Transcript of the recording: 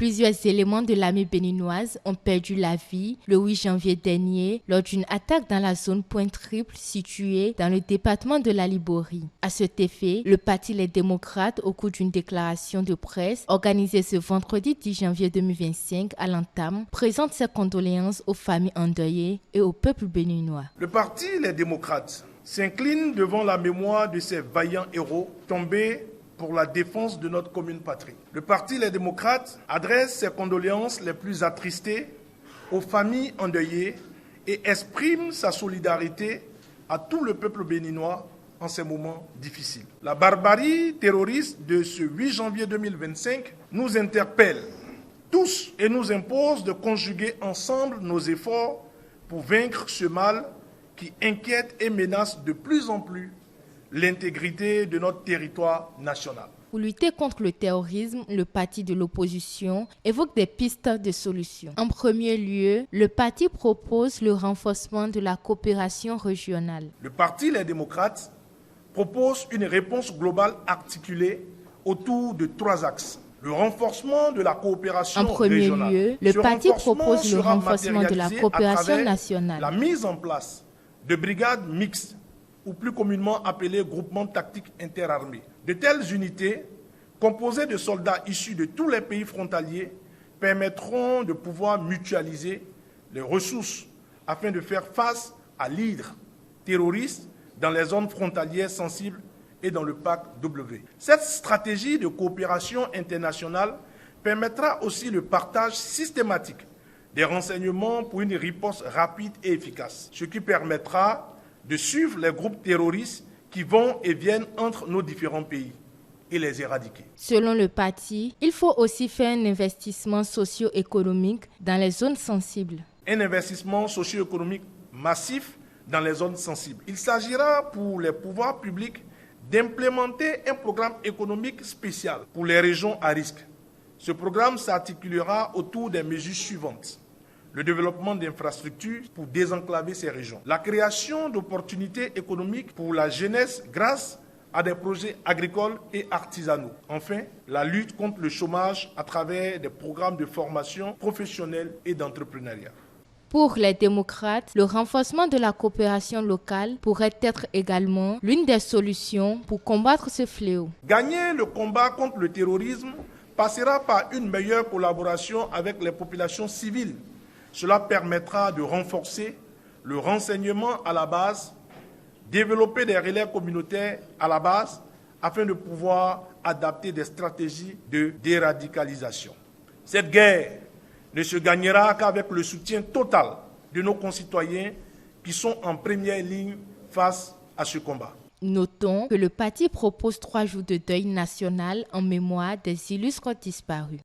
Plusieurs éléments de l'armée béninoise ont perdu la vie le 8 janvier dernier lors d'une attaque dans la zone Pointe Triple située dans le département de la Liborie. À cet effet, le Parti Les Démocrates, au cours d'une déclaration de presse organisée ce vendredi 10 janvier 2025 à l'entame, présente ses condoléances aux familles endeuillées et au peuple béninois. Le Parti Les Démocrates s'incline devant la mémoire de ces vaillants héros tombés pour la défense de notre commune patrie. Le Parti Les Démocrates adresse ses condoléances les plus attristées aux familles endeuillées et exprime sa solidarité à tout le peuple béninois en ces moments difficiles. La barbarie terroriste de ce 8 janvier 2025 nous interpelle tous et nous impose de conjuguer ensemble nos efforts pour vaincre ce mal qui inquiète et menace de plus en plus l'intégrité de notre territoire national. Pour lutter contre le terrorisme, le parti de l'opposition évoque des pistes de solutions. En premier lieu, le parti propose le renforcement de la coopération régionale. Le Parti Les Démocrates propose une réponse globale articulée autour de 3 axes. Le renforcement de la coopération régionale. En premier lieu, le parti propose le renforcement de la coopération nationale. La mise en place de brigades mixtes, ou plus communément appelés groupements tactiques interarmés. De telles unités, composées de soldats issus de tous les pays frontaliers, permettront de pouvoir mutualiser les ressources afin de faire face à l'hydre terroriste dans les zones frontalières sensibles et dans le pacte W. Cette stratégie de coopération internationale permettra aussi le partage systématique des renseignements pour une riposte rapide et efficace, ce qui permettra de suivre les groupes terroristes qui vont et viennent entre nos différents pays et les éradiquer. Selon le parti, il faut aussi faire un investissement socio-économique dans les zones sensibles. Un investissement socio-économique massif dans les zones sensibles. Il s'agira pour les pouvoirs publics d'implémenter un programme économique spécial pour les régions à risque. Ce programme s'articulera autour des mesures suivantes. Le développement d'infrastructures pour désenclaver ces régions. La création d'opportunités économiques pour la jeunesse grâce à des projets agricoles et artisanaux. Enfin, la lutte contre le chômage à travers des programmes de formation professionnelle et d'entrepreneuriat. Pour les démocrates, le renforcement de la coopération locale pourrait être également l'une des solutions pour combattre ce fléau. Gagner le combat contre le terrorisme passera par une meilleure collaboration avec les populations civiles. Cela permettra de renforcer le renseignement à la base, développer des relais communautaires à la base, afin de pouvoir adapter des stratégies de déradicalisation. Cette guerre ne se gagnera qu'avec le soutien total de nos concitoyens qui sont en première ligne face à ce combat. Notons que le parti propose 3 jours de deuil national en mémoire des illustres disparus.